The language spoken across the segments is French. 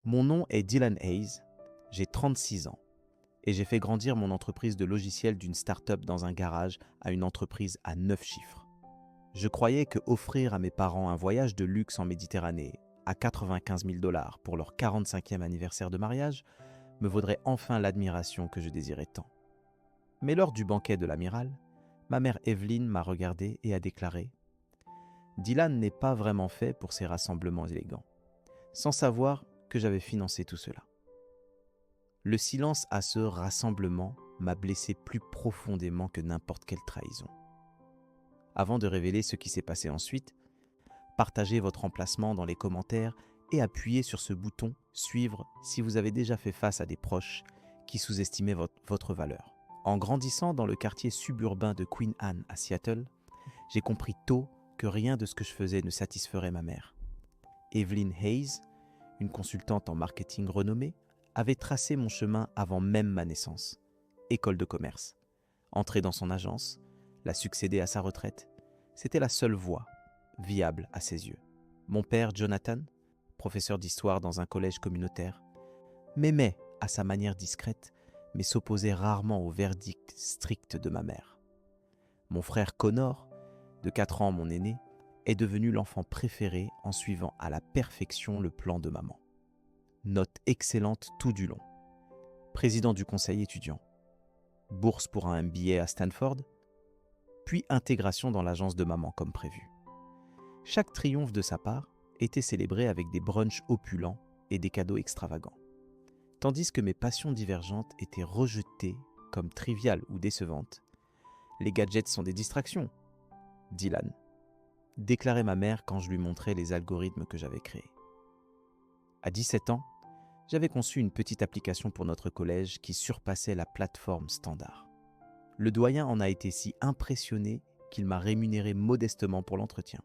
Mon nom est Dylan Hayes, j'ai 36 ans et j'ai fait grandir mon entreprise de logiciels d'une start-up dans un garage à une entreprise à 9 chiffres. Je croyais que offrir à mes parents un voyage de luxe en Méditerranée à 95 000 $ pour leur 45e anniversaire de mariage me vaudrait enfin l'admiration que je désirais tant. Mais lors du banquet de l'amiral, ma mère Evelyne m'a regardé et a déclaré « Dylan n'est pas vraiment fait pour ces rassemblements élégants », sans savoir que j'avais financé tout cela. Le silence à ce rassemblement m'a blessé plus profondément que n'importe quelle trahison. Avant de révéler ce qui s'est passé ensuite, partagez votre emplacement dans les commentaires et appuyez sur ce bouton « Suivre » si vous avez déjà fait face à des proches qui sous-estimaient votre valeur. En grandissant dans le quartier suburbain de Queen Anne à Seattle, j'ai compris tôt que rien de ce que je faisais ne satisferait ma mère. Evelyn Hayes, une consultante en marketing renommée, avait tracé mon chemin avant même ma naissance. École de commerce. Entrer dans son agence, la succéder à sa retraite, c'était la seule voie viable à ses yeux. Mon père, Jonathan, professeur d'histoire dans un collège communautaire, m'aimait à sa manière discrète, mais s'opposait rarement au verdict strict de ma mère. Mon frère Connor, de 4 ans mon aîné, est devenu l'enfant préféré en suivant à la perfection le plan de maman. Note excellente tout du long. Président du conseil étudiant. Bourse pour un MBA à Stanford, puis intégration dans l'agence de maman comme prévu. Chaque triomphe de sa part était célébré avec des brunchs opulents et des cadeaux extravagants. Tandis que mes passions divergentes étaient rejetées comme triviales ou décevantes. Les gadgets sont des distractions, Dylan, déclarait ma mère quand je lui montrais les algorithmes que j'avais créés. À 17 ans, j'avais conçu une petite application pour notre collège qui surpassait la plateforme standard. Le doyen en a été si impressionné qu'il m'a rémunéré modestement pour l'entretien.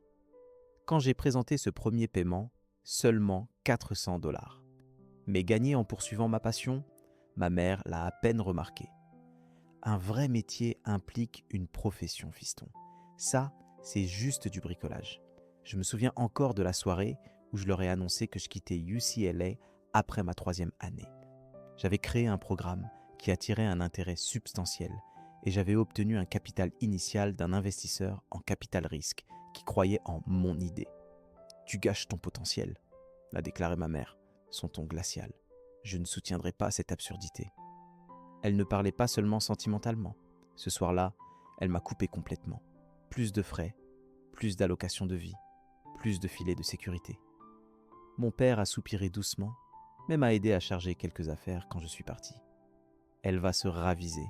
Quand j'ai présenté ce premier paiement, seulement 400 $. Mais gagné en poursuivant ma passion, ma mère l'a à peine remarqué. Un vrai métier implique une profession, fiston. Ça, c'est juste du bricolage. Je me souviens encore de la soirée où je leur ai annoncé que je quittais UCLA après ma 3e année. J'avais créé un programme qui attirait un intérêt substantiel et j'avais obtenu un capital initial d'un investisseur en capital risque qui croyait en mon idée. « Tu gâches ton potentiel », l'a déclaré ma mère, son ton glacial. Je ne soutiendrai pas cette absurdité. Elle ne parlait pas seulement sentimentalement. Ce soir-là, elle m'a coupé complètement. Plus de frais, plus d'allocations de vie, plus de filets de sécurité. Mon père a soupiré doucement, mais m'a aidé à charger quelques affaires quand je suis parti. « Elle va se raviser »,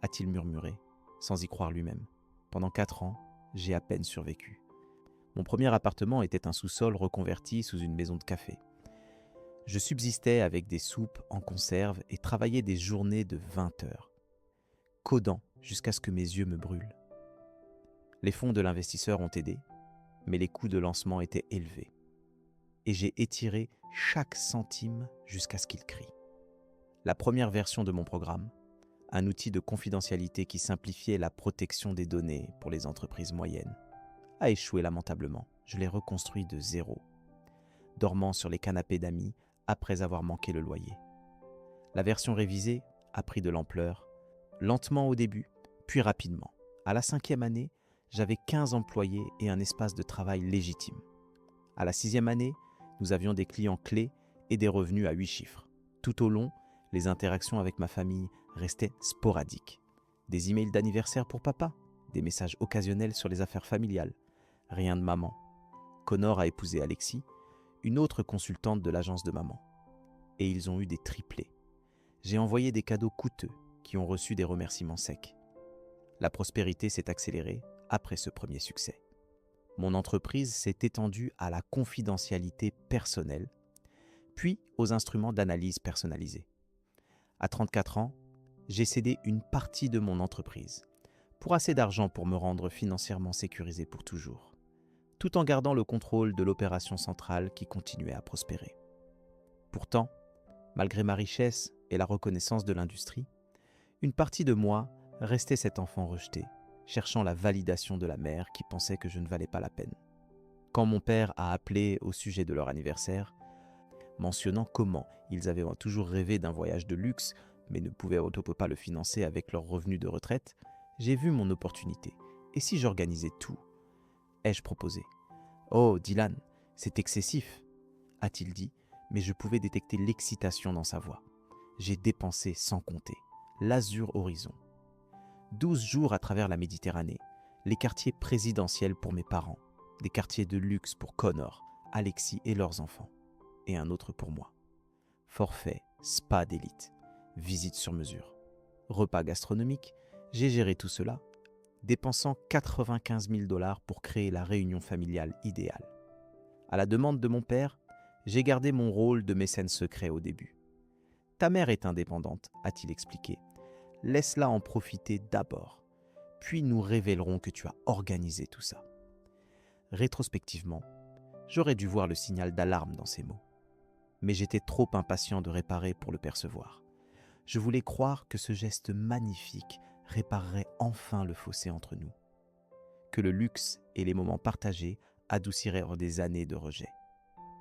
a-t-il murmuré, sans y croire lui-même. Pendant 4 ans, j'ai à peine survécu. Mon premier appartement était un sous-sol reconverti sous une maison de café. Je subsistais avec des soupes en conserve et travaillais des journées de 20 heures, codant jusqu'à ce que mes yeux me brûlent. Les fonds de l'investisseur ont aidé, mais les coûts de lancement étaient élevés. Et j'ai étiré chaque centime jusqu'à ce qu'il crie. La première version de mon programme, un outil de confidentialité qui simplifiait la protection des données pour les entreprises moyennes, a échoué lamentablement. Je l'ai reconstruit de zéro, dormant sur les canapés d'amis après avoir manqué le loyer. La version révisée a pris de l'ampleur, lentement au début, puis rapidement. À la 5e année, j'avais 15 employés et un espace de travail légitime. À la 6e année, nous avions des clients clés et des revenus à 8 chiffres. Tout au long, les interactions avec ma famille restaient sporadiques. Des emails d'anniversaire pour papa, des messages occasionnels sur les affaires familiales. Rien de maman. Connor a épousé Alexis, une autre consultante de l'agence de maman. Et ils ont eu des triplés. J'ai envoyé des cadeaux coûteux qui ont reçu des remerciements secs. La prospérité s'est accélérée après ce premier succès. Mon entreprise s'est étendue à la confidentialité personnelle, puis aux instruments d'analyse personnalisés. À 34 ans, j'ai cédé une partie de mon entreprise, pour assez d'argent pour me rendre financièrement sécurisé pour toujours, tout en gardant le contrôle de l'opération centrale qui continuait à prospérer. Pourtant, malgré ma richesse et la reconnaissance de l'industrie, une partie de moi restait cet enfant rejeté, cherchant la validation de la mère qui pensait que je ne valais pas la peine. Quand mon père a appelé au sujet de leur anniversaire, mentionnant comment ils avaient toujours rêvé d'un voyage de luxe, mais ne pouvaient pas le financer avec leurs revenus de retraite, j'ai vu mon opportunité. Et si j'organisais tout ? Ai-je proposé. Oh, Dylan, c'est excessif, a-t-il dit, mais je pouvais détecter l'excitation dans sa voix. J'ai dépensé sans compter. L'Azur Horizon. 12 jours à travers la Méditerranée, les quartiers présidentiels pour mes parents, des quartiers de luxe pour Connor, Alexis et leurs enfants, et un autre pour moi. Forfait, spa d'élite, visite sur mesure, repas gastronomiques, j'ai géré tout cela, dépensant 95 000 $ pour créer la réunion familiale idéale. À la demande de mon père, j'ai gardé mon rôle de mécène secret au début. Ta mère est indépendante, a-t-il expliqué. Laisse-la en profiter d'abord, puis nous révélerons que tu as organisé tout ça. Rétrospectivement, j'aurais dû voir le signal d'alarme dans ces mots. Mais j'étais trop impatient de réparer pour le percevoir. Je voulais croire que ce geste magnifique réparerait enfin le fossé entre nous. Que le luxe et les moments partagés adouciraient des années de rejet.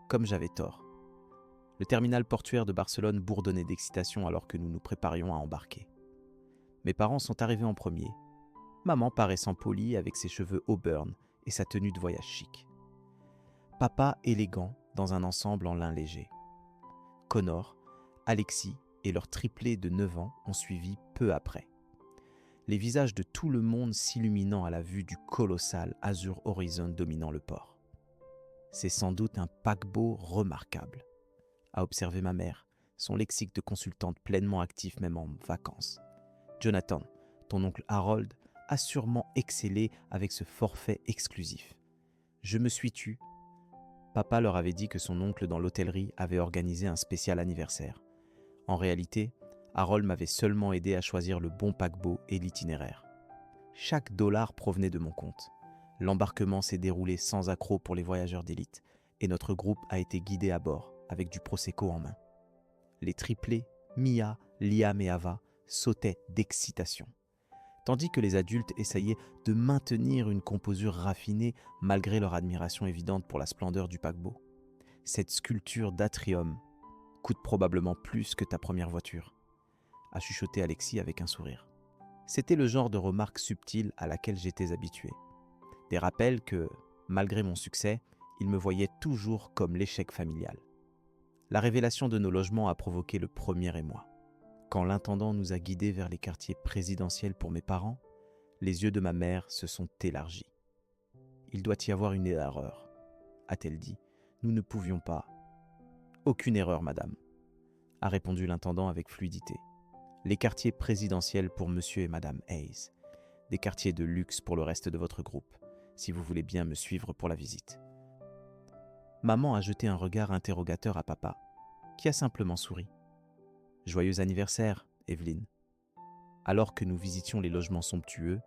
Comme j'avais tort. Le terminal portuaire de Barcelone bourdonnait d'excitation alors que nous nous préparions à embarquer. Mes parents sont arrivés en premier. Maman paraissant polie avec ses cheveux auburn et sa tenue de voyage chic. Papa élégant dans un ensemble en lin léger. Connor, Alexis et leur triplé de 9 ans ont suivi peu après. Les visages de tout le monde s'illuminant à la vue du colossal Azur Horizon dominant le port. C'est sans doute un paquebot remarquable, a observé ma mère, son lexique de consultante pleinement actif même en vacances. Jonathan, ton oncle Harold, a sûrement excellé avec ce forfait exclusif. Je me suis tue. Papa leur avait dit que son oncle dans l'hôtellerie avait organisé un spécial anniversaire. En réalité, Harold m'avait seulement aidé à choisir le bon paquebot et l'itinéraire. Chaque dollar provenait de mon compte. L'embarquement s'est déroulé sans accroc pour les voyageurs d'élite et notre groupe a été guidé à bord avec du prosecco en main. Les triplés, Mia, Liam et Ava, sautaient d'excitation, tandis que les adultes essayaient de maintenir une composure raffinée malgré leur admiration évidente pour la splendeur du paquebot. Cette sculpture d'atrium coûte probablement plus que ta première voiture, a chuchoté Alexis avec un sourire. C'était le genre de remarque subtile à laquelle j'étais habitué. Des rappels que, malgré mon succès, il me voyait toujours comme l'échec familial. La révélation de nos logements a provoqué le premier émoi. Quand l'intendant nous a guidés vers les quartiers présidentiels pour mes parents, les yeux de ma mère se sont élargis. « Il doit y avoir une erreur », a-t-elle dit. « Nous ne pouvions pas. »« Aucune erreur, madame », a répondu l'intendant avec fluidité. « Les quartiers présidentiels pour monsieur et madame Hayes. Des quartiers de luxe pour le reste de votre groupe, si vous voulez bien me suivre pour la visite. » Maman a jeté un regard interrogateur à papa, qui a simplement souri. « Joyeux anniversaire, Evelyne. » Alors que nous visitions les logements somptueux,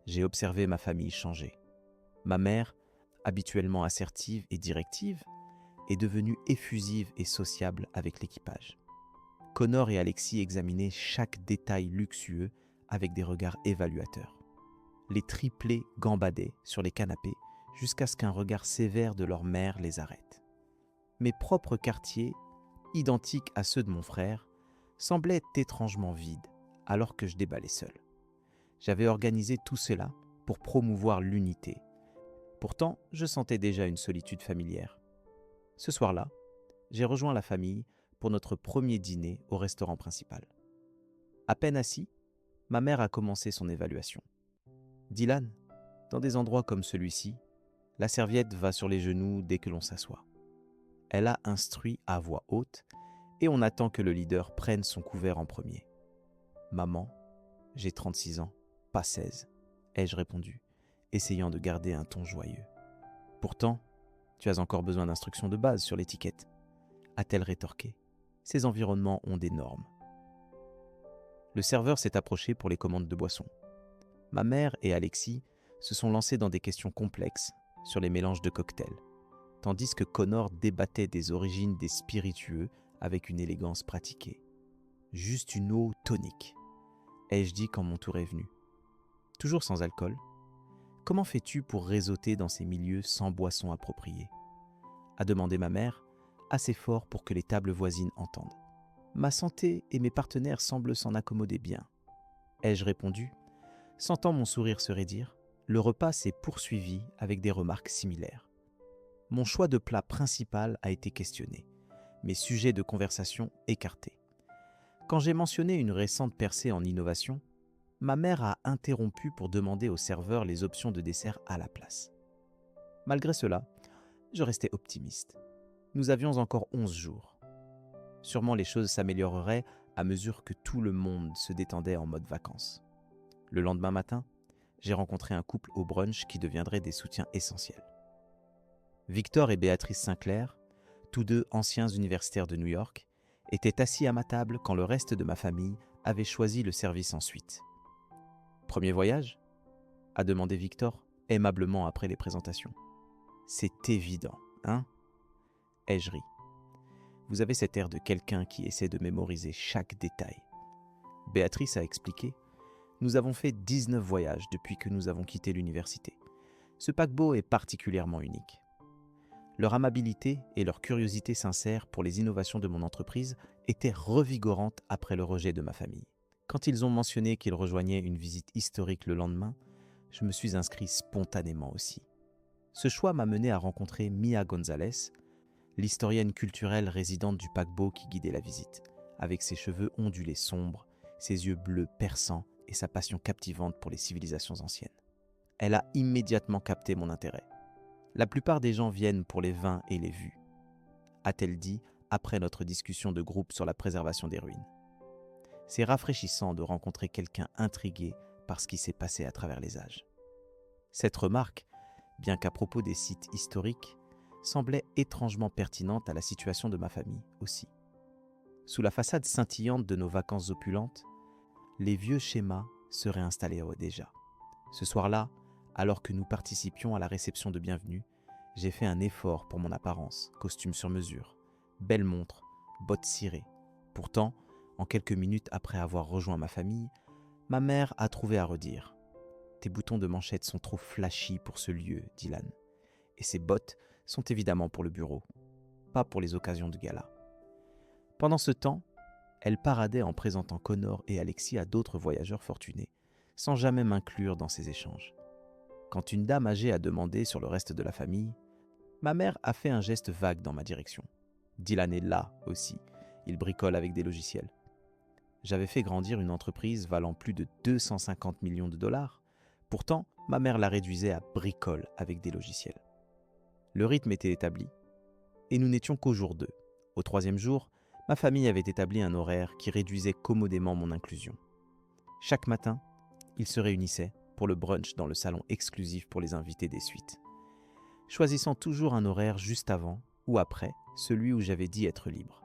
j'ai observé ma famille changer. Ma mère, habituellement assertive et directive, est devenue effusive et sociable avec l'équipage. Connor et Alexis examinaient chaque détail luxueux avec des regards évaluateurs. Les triplés gambadaient sur les canapés jusqu'à ce qu'un regard sévère de leur mère les arrête. Mes propres quartiers, identiques à ceux de mon frère, semblaient étrangement vides alors que je déballais seul. J'avais organisé tout cela pour promouvoir l'unité. Pourtant, je sentais déjà une solitude familière. Ce soir-là, j'ai rejoint la famille pour notre premier dîner au restaurant principal. À peine assis, ma mère a commencé son évaluation. « Dylan, dans des endroits comme celui-ci, la serviette va sur les genoux dès que l'on s'assoit. » Elle a instruit à voix haute et on attend que le leader prenne son couvert en premier. « Maman, j'ai 36 ans, pas 16, » ai-je répondu, essayant de garder un ton joyeux. « Pourtant, tu as encore besoin d'instructions de base sur l'étiquette, » a-t-elle rétorqué. Ces environnements ont des normes. Le serveur s'est approché pour les commandes de boissons. Ma mère et Alexis se sont lancés dans des questions complexes sur les mélanges de cocktails, tandis que Connor débattait des origines des spiritueux avec une élégance pratiquée. « Juste une eau tonique », ai-je dit quand mon tour est venu. « Toujours sans alcool ? Comment fais-tu pour réseauter dans ces milieux sans boisson appropriée ?» a demandé ma mère, assez fort pour que les tables voisines entendent. Ma santé et mes partenaires semblent s'en accommoder bien. Ai-je répondu, sentant mon sourire se raidir. Le repas s'est poursuivi avec des remarques similaires. Mon choix de plat principal a été questionné, mes sujets de conversation écartés. Quand j'ai mentionné une récente percée en innovation, ma mère a interrompu pour demander au serveur les options de dessert à la place. Malgré cela, je restais optimiste. Nous avions encore 11 jours. Sûrement les choses s'amélioreraient à mesure que tout le monde se détendait en mode vacances. Le lendemain matin, j'ai rencontré un couple au brunch qui deviendrait des soutiens essentiels. Victor et Béatrice Sinclair, tous deux anciens universitaires de New York, étaient assis à ma table quand le reste de ma famille avait choisi le service ensuite. « Premier voyage ?» a demandé Victor, aimablement après les présentations. « C'est évident, hein ?» ai-je ri. Vous avez cet air de quelqu'un qui essaie de mémoriser chaque détail. Béatrice a expliqué. Nous avons fait 19 voyages depuis que nous avons quitté l'université. Ce paquebot est particulièrement unique. Leur amabilité et leur curiosité sincère pour les innovations de mon entreprise étaient revigorantes après le rejet de ma famille. Quand ils ont mentionné qu'ils rejoignaient une visite historique le lendemain, je me suis inscrit spontanément aussi. Ce choix m'a mené à rencontrer Mia Gonzalez, l'historienne culturelle résidente du paquebot qui guidait la visite, avec ses cheveux ondulés sombres, ses yeux bleus perçants et sa passion captivante pour les civilisations anciennes. Elle a immédiatement capté mon intérêt. La plupart des gens viennent pour les vins et les vues, a-t-elle dit après notre discussion de groupe sur la préservation des ruines. C'est rafraîchissant de rencontrer quelqu'un intrigué par ce qui s'est passé à travers les âges. Cette remarque, bien qu'à propos des sites historiques, semblait étrangement pertinente à la situation de ma famille aussi. Sous la façade scintillante de nos vacances opulentes, les vieux schémas se réinstallaient déjà. Ce soir-là, alors que nous participions à la réception de bienvenue, j'ai fait un effort pour mon apparence, costume sur mesure, belle montre, bottes cirées. Pourtant, en quelques minutes après avoir rejoint ma famille, ma mère a trouvé à redire. « Tes boutons de manchette sont trop flashy pour ce lieu, Dylan. Et ces bottes sont évidemment pour le bureau, pas pour les occasions de gala. » Pendant ce temps, elle paradait en présentant Connor et Alexis à d'autres voyageurs fortunés, sans jamais m'inclure dans ces échanges. Quand une dame âgée a demandé sur le reste de la famille, ma mère a fait un geste vague dans ma direction. Dylan est là aussi, il bricole avec des logiciels. J'avais fait grandir une entreprise valant plus de 250 millions de dollars. Pourtant, ma mère la réduisait à bricole avec des logiciels. Le rythme était établi, et nous n'étions qu'au jour 2. Au 3e jour, ma famille avait établi un horaire qui réduisait commodément mon inclusion. Chaque matin, ils se réunissaient pour le brunch dans le salon exclusif pour les invités des suites, choisissant toujours un horaire juste avant ou après celui où j'avais dit être libre.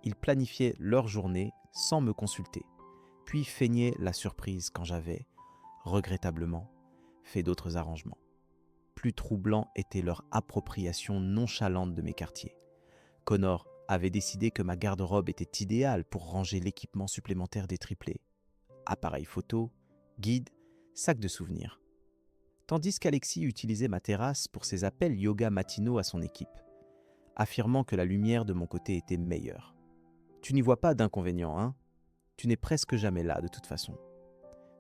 Ils planifiaient leur journée sans me consulter, puis feignaient la surprise quand j'avais, regrettablement, fait d'autres arrangements. Plus troublant était leur appropriation nonchalante de mes quartiers. Connor avait décidé que ma garde-robe était idéale pour ranger l'équipement supplémentaire des triplés. Appareil photo, guide, sac de souvenirs. Tandis qu'Alexis utilisait ma terrasse pour ses appels yoga matinaux à son équipe, affirmant que la lumière de mon côté était meilleure. Tu n'y vois pas d'inconvénient, hein ? Tu n'es presque jamais là de toute façon.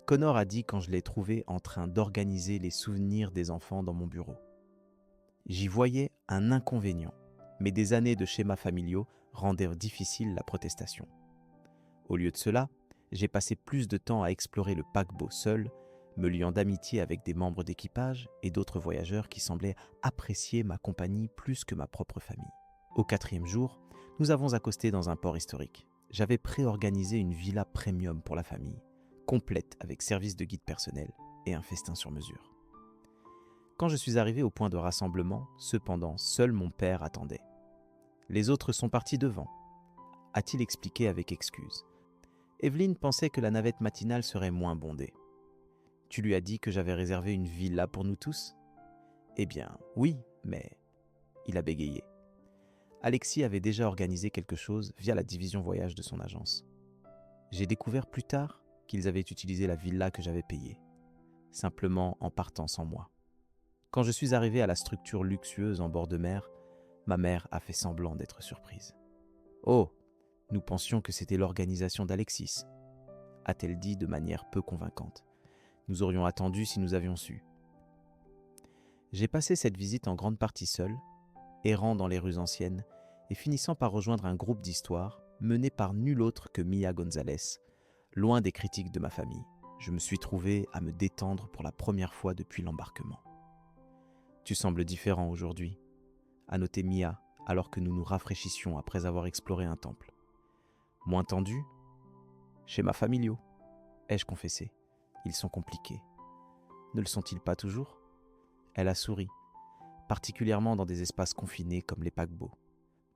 Connor a dit quand je l'ai trouvé en train d'organiser les souvenirs des enfants dans mon bureau. J'y voyais un inconvénient, mais des années de schémas familiaux rendaient difficile la protestation. Au lieu de cela, j'ai passé plus de temps à explorer le paquebot seul, me liant d'amitié avec des membres d'équipage et d'autres voyageurs qui semblaient apprécier ma compagnie plus que ma propre famille. Au 4e jour, nous avons accosté dans un port historique. J'avais préorganisé une villa premium pour la famille, complète avec service de guide personnel et un festin sur mesure. Quand je suis arrivé au point de rassemblement, cependant, seul mon père attendait. Les autres sont partis devant, a-t-il expliqué avec excuse. Evelyne pensait que la navette matinale serait moins bondée. Tu lui as dit que j'avais réservé une villa pour nous tous ? Eh bien, oui, mais... Il a bégayé. Alexis avait déjà organisé quelque chose via la division voyage de son agence. J'ai découvert plus tard qu'ils avaient utilisé la villa que j'avais payée, simplement en partant sans moi. Quand je suis arrivé à la structure luxueuse en bord de mer, Ma mère a fait semblant d'être surprise. « Oh, nous pensions que c'était l'organisation d'Alexis », a-t-elle dit de manière peu convaincante. « Nous aurions attendu si nous avions su. » J'ai passé cette visite en grande partie seul, errant dans les rues anciennes et finissant par rejoindre un groupe d'histoire mené par nul autre que Mia Gonzalez. Loin des critiques de ma famille, je me suis trouvé à me détendre pour la première fois depuis l'embarquement. « Tu sembles différent aujourd'hui », a noté Mia alors que nous nous rafraîchissions après avoir exploré un temple. « Moins tendu ? Schémas familiaux, ai-je confessé. Ils sont compliqués. Ne le sont-ils pas toujours ? Elle a souri, particulièrement dans des espaces confinés comme les paquebots.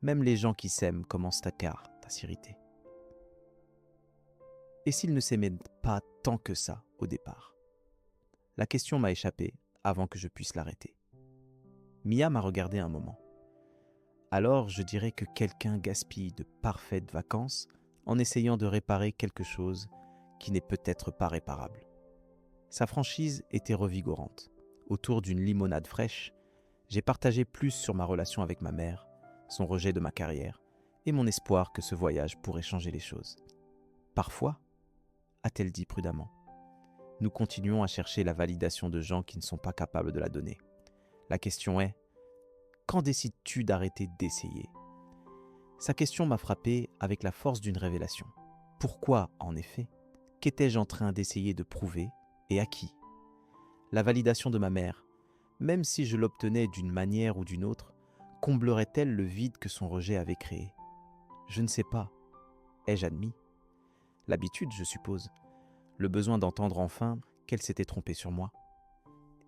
Même les gens qui s'aiment commencent à s'irriter. Et s'ils ne s'aimaient pas tant que ça au départ ? La question m'a échappé avant que je puisse l'arrêter. Mia m'a regardé un moment. Alors je dirais que quelqu'un gaspille de parfaites vacances en essayant de réparer quelque chose qui n'est peut-être pas réparable. Sa franchise était revigorante. Autour d'une limonade fraîche, j'ai partagé plus sur ma relation avec ma mère, son rejet de ma carrière et mon espoir que ce voyage pourrait changer les choses. Parfois, a-t-elle dit prudemment, nous continuons à chercher la validation de gens qui ne sont pas capables de la donner. La question est, quand décides-tu d'arrêter d'essayer ? Sa question m'a frappé avec la force d'une révélation. Pourquoi, en effet, qu'étais-je en train d'essayer de prouver et à qui ? La validation de ma mère, même si je l'obtenais d'une manière ou d'une autre, comblerait-elle le vide que son rejet avait créé ? Je ne sais pas. Ai-je admis ? L'habitude, je suppose. Le besoin d'entendre enfin qu'elle s'était trompée sur moi.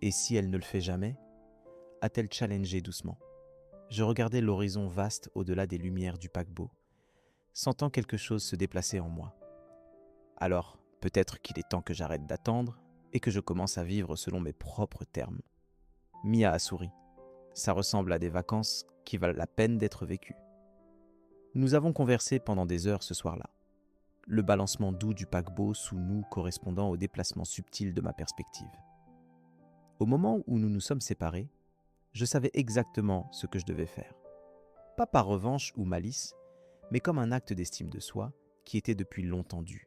Et si elle ne le fait jamais ? A-t-elle challengé doucement ? Je regardais l'horizon vaste au-delà des lumières du paquebot, sentant quelque chose se déplacer en moi. Alors, peut-être qu'il est temps que j'arrête d'attendre et que je commence à vivre selon mes propres termes. Mia a souri. Ça ressemble à des vacances qui valent la peine d'être vécues. Nous avons conversé pendant des heures ce soir-là, le balancement doux du paquebot sous nous correspondant au déplacement subtil de ma perspective. Au moment où nous nous sommes séparés, je savais exactement ce que je devais faire. Pas par revanche ou malice, mais comme un acte d'estime de soi qui était depuis longtemps dû.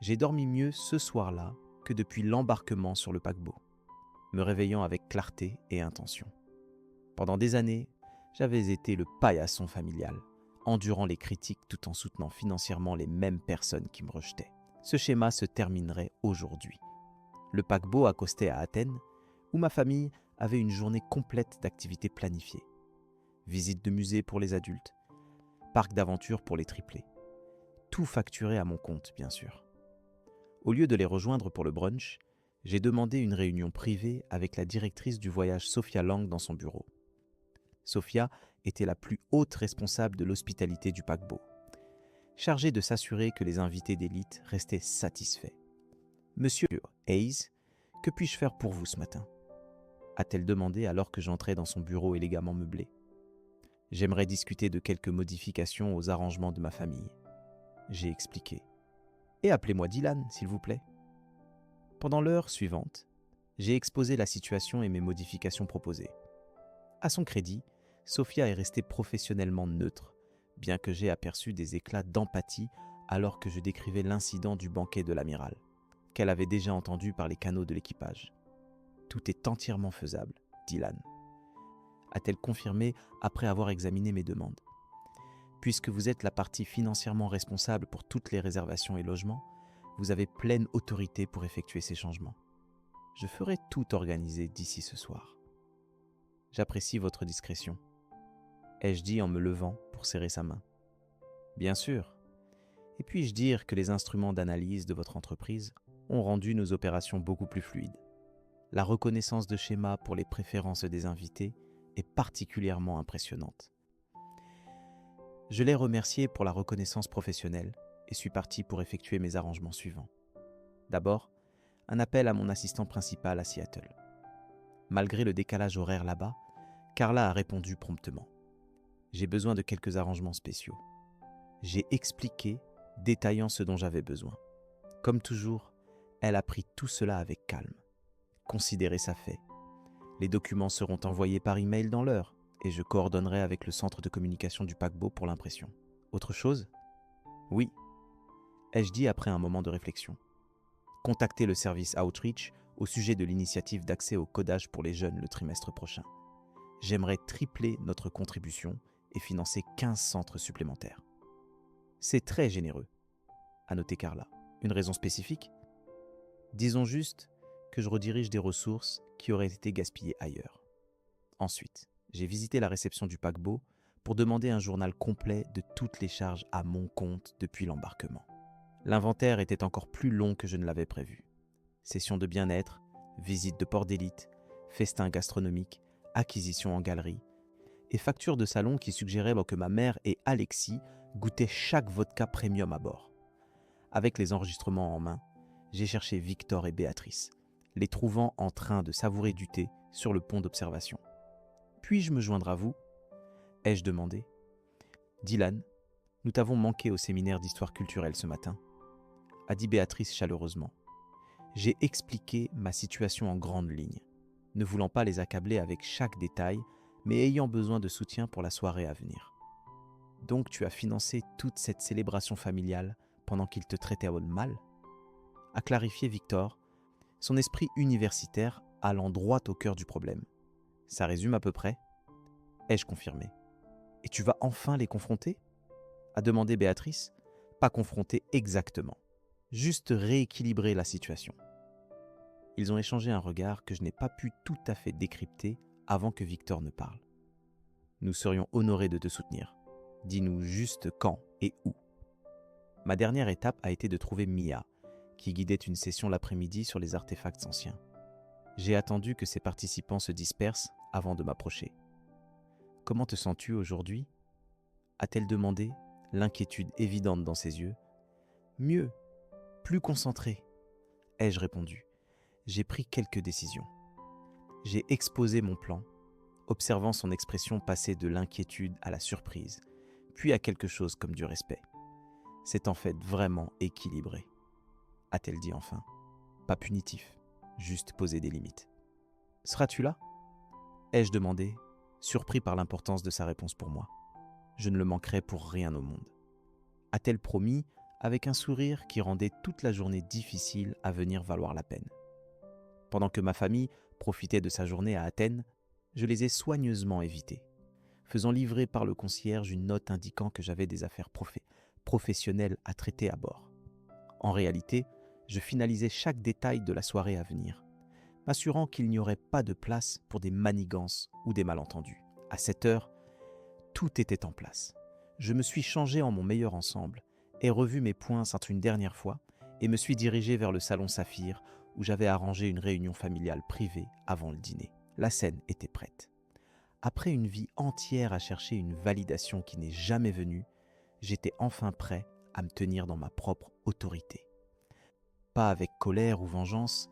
J'ai dormi mieux ce soir-là que depuis l'embarquement sur le paquebot, me réveillant avec clarté et intention. Pendant des années, j'avais été le paillasson familial, endurant les critiques tout en soutenant financièrement les mêmes personnes qui me rejetaient. Ce schéma se terminerait aujourd'hui. Le paquebot accostait à Athènes, où ma famille avait une journée complète d'activités planifiées. Visite de musée pour les adultes, parc d'aventure pour les triplés. Tout facturé à mon compte, bien sûr. Au lieu de les rejoindre pour le brunch, j'ai demandé une réunion privée avec la directrice du voyage Sophia Lang dans son bureau. Sophia était la plus haute responsable de l'hospitalité du paquebot, chargée de s'assurer que les invités d'élite restaient satisfaits. « Monsieur Hayes, que puis-je faire pour vous ce matin ?» a-t-elle demandé alors que j'entrais dans son bureau élégamment meublé. « J'aimerais discuter de quelques modifications aux arrangements de ma famille. » J'ai expliqué. « Et appelez-moi Dylan, s'il vous plaît. » Pendant l'heure suivante, j'ai exposé la situation et mes modifications proposées. À son crédit, Sophia est restée professionnellement neutre, bien que j'aie aperçu des éclats d'empathie alors que je décrivais l'incident du banquet de l'amiral, qu'elle avait déjà entendu par les canaux de l'équipage. « Tout est entièrement faisable, Dylan, » a-t-elle confirmé après avoir examiné mes demandes. « Puisque vous êtes la partie financièrement responsable pour toutes les réservations et logements, vous avez pleine autorité pour effectuer ces changements. Je ferai tout organiser d'ici ce soir. » « J'apprécie votre discrétion, » ai-je dit en me levant pour serrer sa main. « Bien sûr. Et puis-je dire que les instruments d'analyse de votre entreprise ont rendu nos opérations beaucoup plus fluides. La reconnaissance de schémas pour les préférences des invités est particulièrement impressionnante. » Je l'ai remercié pour la reconnaissance professionnelle et suis parti pour effectuer mes arrangements suivants. D'abord, un appel à mon assistant principal à Seattle. Malgré le décalage horaire là-bas, Carla a répondu promptement. J'ai besoin de quelques arrangements spéciaux. J'ai expliqué, détaillant ce dont j'avais besoin. Comme toujours, elle a pris tout cela avec calme. Considérez ça fait. Les documents seront envoyés par email dans l'heure, et je coordonnerai avec le centre de communication du paquebot pour l'impression. Autre chose ? Oui, ai-je dit après un moment de réflexion. Contactez le service Outreach au sujet de l'initiative d'accès au codage pour les jeunes le trimestre prochain. J'aimerais tripler notre contribution et financer 15 centres supplémentaires. C'est très généreux, a noté Carla. Une raison spécifique ? Disons juste que je redirige des ressources qui auraient été gaspillées ailleurs. Ensuite, j'ai visité la réception du paquebot pour demander un journal complet de toutes les charges à mon compte depuis l'embarquement. L'inventaire était encore plus long que je ne l'avais prévu. Sessions de bien-être, visites de port d'élite, festins gastronomiques, acquisitions en galerie et factures de salon qui suggéraient que ma mère et Alexis goûtaient chaque vodka premium à bord. Avec les enregistrements en main, j'ai cherché Victor et Béatrice, les trouvant en train de savourer du thé sur le pont d'observation. « Puis-je me joindre à vous ?» ai-je demandé. « Dylan, nous t'avons manqué au séminaire d'histoire culturelle ce matin », a dit Béatrice chaleureusement. J'ai expliqué ma situation en grandes lignes, ne voulant pas les accabler avec chaque détail, mais ayant besoin de soutien pour la soirée à venir. Donc tu as financé toute cette célébration familiale pendant qu'il te traitait mal ? A clarifié Victor, son esprit universitaire allant droit au cœur du problème. Ça résume à peu près ? Ai-je confirmé. Et tu vas enfin les confronter ? A demandé Béatrice. Pas confronter exactement, juste rééquilibrer la situation. Ils ont échangé un regard que je n'ai pas pu tout à fait décrypter avant que Victor ne parle. Nous serions honorés de te soutenir. Dis-nous juste quand et où. Ma dernière étape a été de trouver Mia, qui guidait une session l'après-midi sur les artefacts anciens. J'ai attendu que ses participants se dispersent avant de m'approcher. « Comment te sens-tu aujourd'hui ?» a-t-elle demandé, l'inquiétude évidente dans ses yeux. « Mieux, plus concentré, » ai-je répondu. J'ai pris quelques décisions. J'ai exposé mon plan, observant son expression passer de l'inquiétude à la surprise, puis à quelque chose comme du respect. C'est en fait vraiment équilibré, a-t-elle dit enfin. Pas punitif, juste poser des limites. Seras-tu là ? ai-je demandé, surpris par l'importance de sa réponse pour moi. Je ne le manquerai pour rien au monde. A-t-elle promis, avec un sourire qui rendait toute la journée difficile à venir valoir la peine. Pendant que ma famille profitait de sa journée à Athènes, je les ai soigneusement évités, faisant livrer par le concierge une note indiquant que j'avais des affaires professionnelles à traiter à bord. En réalité, je finalisais chaque détail de la soirée à venir, m'assurant qu'il n'y aurait pas de place pour des manigances ou des malentendus. À cette heure, tout était en place. Je me suis changé en mon meilleur ensemble, ai revu mes points une dernière fois et me suis dirigé vers le salon Saphir où j'avais arrangé une réunion familiale privée avant le dîner. La scène était prête. Après une vie entière à chercher une validation qui n'est jamais venue, j'étais enfin prêt à me tenir dans ma propre autorité. Pas avec colère ou vengeance,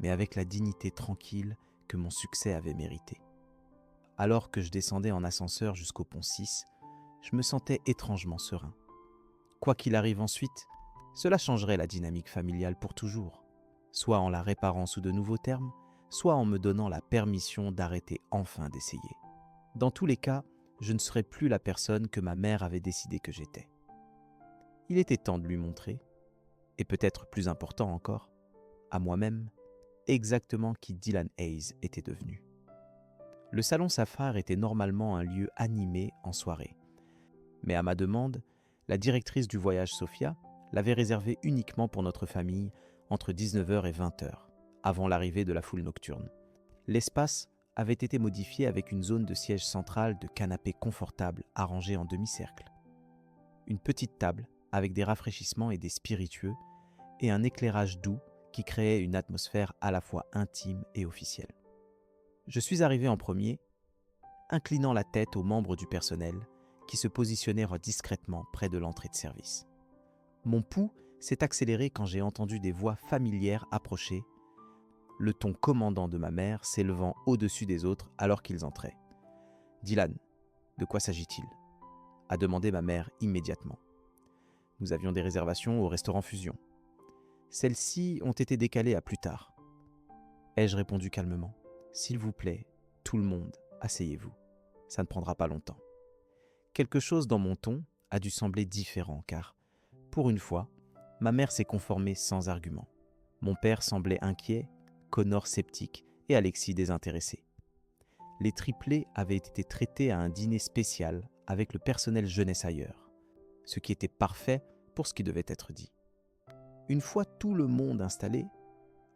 mais avec la dignité tranquille que mon succès avait mérité. Alors que je descendais en ascenseur jusqu'au pont 6, je me sentais étrangement serein. Quoi qu'il arrive ensuite, cela changerait la dynamique familiale pour toujours, soit en la réparant sous de nouveaux termes, soit en me donnant la permission d'arrêter enfin d'essayer. Dans tous les cas, je ne serais plus la personne que ma mère avait décidé que j'étais. Il était temps de lui montrer, et peut-être plus important encore, à moi-même, exactement qui Dylan Hayes était devenu. Le salon Saphir était normalement un lieu animé en soirée, mais à ma demande, la directrice du voyage Sophia l'avait réservé uniquement pour notre famille entre 19h et 20h, avant l'arrivée de la foule nocturne. L'espace avait été modifié avec une zone de siège central de canapés confortables arrangés en demi-cercle. Une petite table avec des rafraîchissements et des spiritueux et un éclairage doux qui créait une atmosphère à la fois intime et officielle. Je suis arrivé en premier, inclinant la tête aux membres du personnel qui se positionnèrent discrètement près de l'entrée de service. Mon pouls s'est accéléré quand j'ai entendu des voix familières approcher, le ton commandant de ma mère s'élevant au-dessus des autres alors qu'ils entraient. « Dylan, de quoi s'agit-il » a demandé ma mère immédiatement. Nous avions des réservations au restaurant Fusion. Celles-ci ont été décalées à plus tard. Ai-je répondu calmement. « S'il vous plaît, tout le monde, asseyez-vous. Ça ne prendra pas longtemps. Quelque chose dans mon ton a dû sembler différent car, pour une fois, ma mère s'est conformée sans argument. Mon père semblait inquiet, Connor sceptique et Alexis désintéressé. Les triplés avaient été traités à un dîner spécial avec le personnel jeunesse ailleurs, ce qui était parfait pour ce qui devait être dit. Une fois tout le monde installé,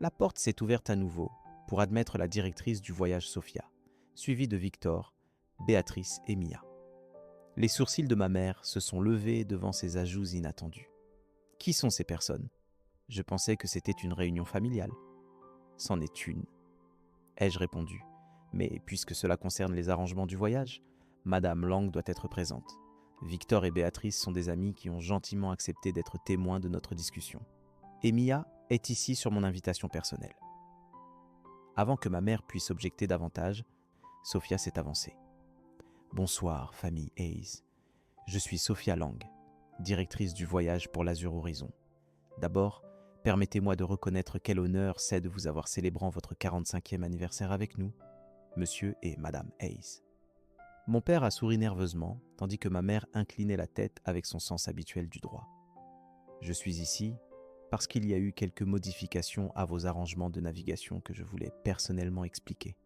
la porte s'est ouverte à nouveau pour admettre la directrice du voyage Sophia, suivie de Victor, Béatrice et Mia. Les sourcils de ma mère se sont levés devant ces ajouts inattendus. Qui sont ces personnes ? Je pensais que c'était une réunion familiale. C'en est une, ai-je répondu. Mais puisque cela concerne les arrangements du voyage, Madame Lang doit être présente. Victor et Béatrice sont des amis qui ont gentiment accepté d'être témoins de notre discussion. Et Mia est ici sur mon invitation personnelle. Avant que ma mère puisse objecter davantage, Sophia s'est avancée. « Bonsoir, famille Hayes. Je suis Sophia Lang, directrice du voyage pour l'Azur Horizon. D'abord, permettez-moi de reconnaître quel honneur c'est de vous avoir célébrant votre 45e anniversaire avec nous, Monsieur et Madame Hayes. » Mon père a souri nerveusement, tandis que ma mère inclinait la tête avec son sens habituel du droit. « Je suis ici parce qu'il y a eu quelques modifications à vos arrangements de navigation que je voulais personnellement expliquer. »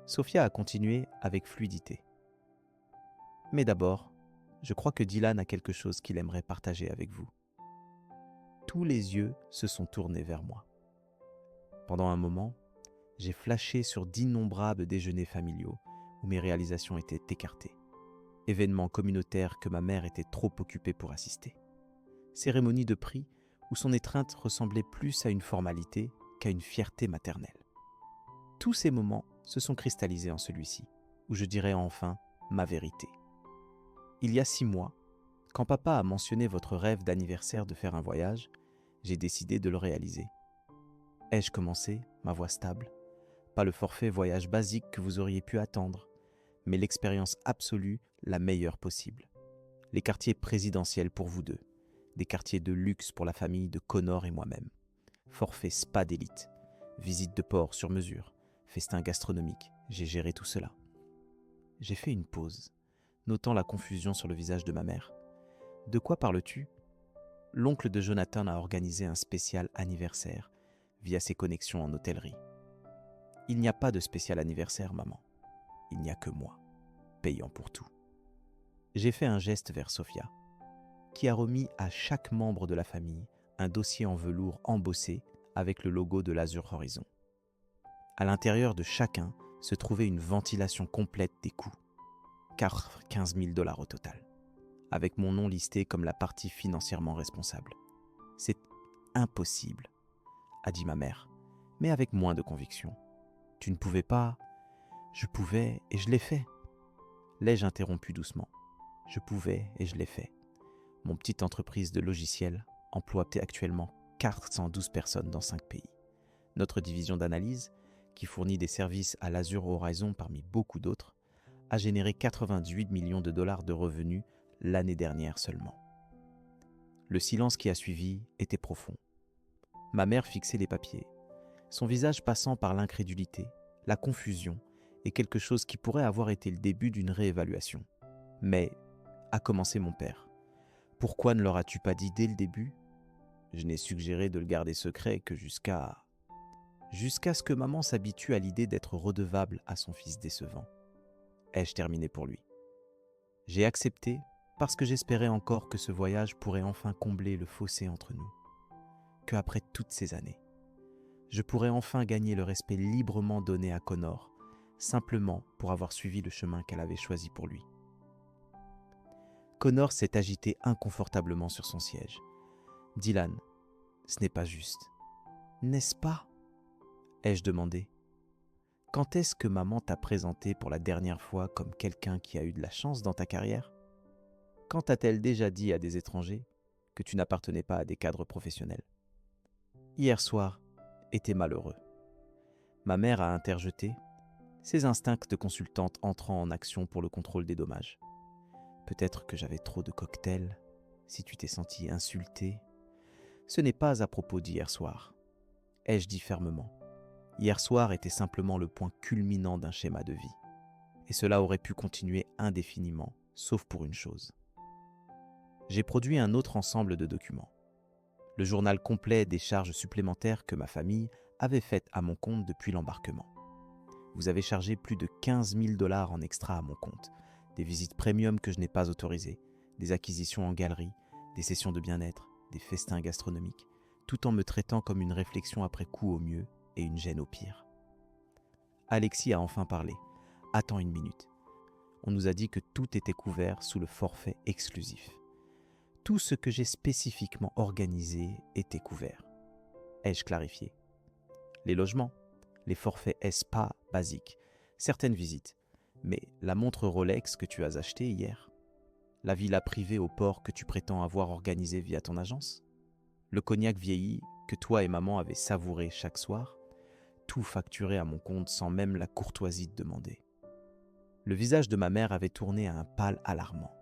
Sophia a continué avec fluidité. « Mais d'abord, je crois que Dylan a quelque chose qu'il aimerait partager avec vous. » Tous les yeux se sont tournés vers moi. Pendant un moment, j'ai flashé sur d'innombrables déjeuners familiaux où mes réalisations étaient écartées. Événements communautaires que ma mère était trop occupée pour assister. Cérémonie de prix où son étreinte ressemblait plus à une formalité qu'à une fierté maternelle. Tous ces moments se sont cristallisés en celui-ci, où je dirais enfin ma vérité. Il y a 6 mois, quand papa a mentionné votre rêve d'anniversaire de faire un voyage, j'ai décidé de le réaliser. Ai-je commencé, ma voix stable ? Pas le forfait voyage basique que vous auriez pu attendre, mais l'expérience absolue, la meilleure possible. Les quartiers présidentiels pour vous deux, des quartiers de luxe pour la famille de Connor et moi-même. Forfait spa d'élite, visite de port sur mesure, festin gastronomique, j'ai géré tout cela. J'ai fait une pause, notant la confusion sur le visage de ma mère. De quoi parles-tu ? L'oncle de Jonathan a organisé un spécial anniversaire via ses connexions en hôtellerie. Il n'y a pas de spécial anniversaire, maman. Il n'y a que moi, payant pour tout. J'ai fait un geste vers Sophia, qui a remis à chaque membre de la famille un dossier en velours embossé avec le logo de l'Azur Horizon. À l'intérieur de chacun se trouvait une ventilation complète des coûts, car 15 000 $ au total, avec mon nom listé comme la partie financièrement responsable. « C'est impossible », a dit ma mère, mais avec moins de conviction. « Tu ne pouvais pas ?»« Je pouvais et je l'ai fait. » L'ai-je interrompu doucement. « Je pouvais et je l'ai fait. » Mon petite entreprise de logiciels emploie actuellement 412 personnes dans 5 pays. Notre division d'analyse, qui fournit des services à l'Azur Horizon parmi beaucoup d'autres, a généré 98 millions de $ de revenus l'année dernière seulement. Le silence qui a suivi était profond. Ma mère fixait les papiers, son visage passant par l'incrédulité, la confusion et quelque chose qui pourrait avoir été le début d'une réévaluation. Mais, a commencé mon père, pourquoi ne leur as-tu pas dit dès le début ? Je n'ai suggéré de le garder secret que jusqu'à ce que maman s'habitue à l'idée d'être redevable à son fils décevant. Ai-je terminé pour lui ? J'ai accepté parce que j'espérais encore que ce voyage pourrait enfin combler le fossé entre nous. Qu'après toutes ces années, je pourrais enfin gagner le respect librement donné à Connor, simplement pour avoir suivi le chemin qu'elle avait choisi pour lui. Connor s'est agité inconfortablement sur son siège. « Dylan, ce n'est pas juste. »« N'est-ce pas ?» ai-je demandé. « Quand est-ce que maman t'a présenté pour la dernière fois comme quelqu'un qui a eu de la chance dans ta carrière ? Quand t'a-t-elle déjà dit à des étrangers que tu n'appartenais pas à des cadres professionnels ? Hier soir était malheureux. » Ma mère a interjeté, ses instincts de consultante entrant en action pour le contrôle des dommages. Peut-être que j'avais trop de cocktails, si tu t'es senti insulté. Ce n'est pas à propos d'hier soir, ai-je dit fermement. Hier soir était simplement le point culminant d'un schéma de vie. et cela aurait pu continuer indéfiniment, sauf pour une chose. J'ai produit un autre ensemble de documents. Le journal complet des charges supplémentaires que ma famille avait faites à mon compte depuis l'embarquement. Vous avez chargé plus de 15 000 $ en extra à mon compte, des visites premium que je n'ai pas autorisées, des acquisitions en galerie, des sessions de bien-être, des festins gastronomiques, tout en me traitant comme une réflexion après coup au mieux et une gêne au pire. Alexis a enfin parlé. Attends une minute. On nous a dit que tout était couvert sous le forfait exclusif. Tout ce que j'ai spécifiquement organisé était couvert. Ai-je clarifié? Les logements, les forfaits spa basiques, certaines visites, mais la montre Rolex que tu as achetée hier, la villa privée au port que tu prétends avoir organisée via ton agence, le cognac vieilli que toi et maman avez savouré chaque soir, tout facturé à mon compte sans même la courtoisie de demander. Le visage de ma mère avait tourné à un pâle alarmant.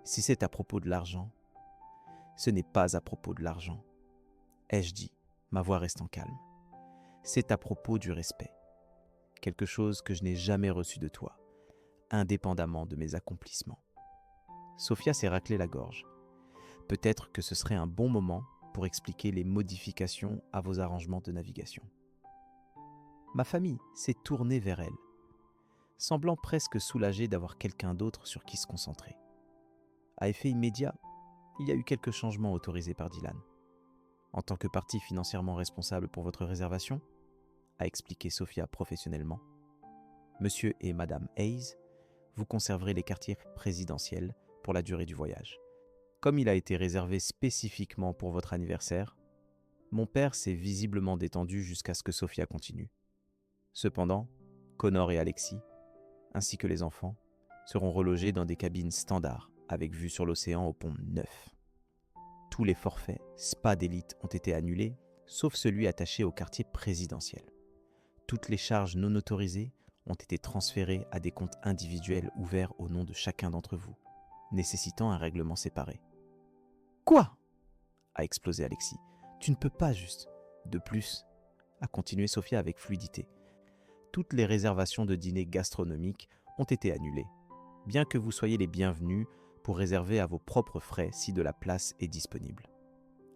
Si c'est à propos de l'argent, ce n'est pas à propos de l'argent, ai-je dit, ma voix restant calme. C'est à propos du respect, quelque chose que je n'ai jamais reçu de toi, indépendamment de mes accomplissements. Sophia s'est raclé la gorge. Peut-être que ce serait un bon moment pour expliquer les modifications à vos arrangements de navigation. Ma famille s'est tournée vers elle, semblant presque soulagée d'avoir quelqu'un d'autre sur qui se concentrer. À effet immédiat, il y a eu quelques changements autorisés par Dylan. En tant que partie financièrement responsable pour votre réservation, a expliqué Sophia professionnellement, Monsieur et Madame Hayes, vous conserverez les quartiers présidentiels pour la durée du voyage. Comme il a été réservé spécifiquement pour votre anniversaire, mon père s'est visiblement détendu jusqu'à ce que Sophia continue. Cependant, Connor et Alexis, ainsi que les enfants, seront relogés dans des cabines standards avec vue sur l'océan au pont 9. Tous les forfaits spa d'élite ont été annulés, sauf celui attaché au quartier présidentiel. Toutes les charges non autorisées ont été transférées à des comptes individuels ouverts au nom de chacun d'entre vous, nécessitant un règlement séparé. « Quoi ?» a explosé Alexis. « Tu ne peux pas juste. » De plus, a continué Sophia avec fluidité, toutes les réservations de dîners gastronomiques ont été annulées, bien que vous soyez les bienvenus pour réserver à vos propres frais si de la place est disponible.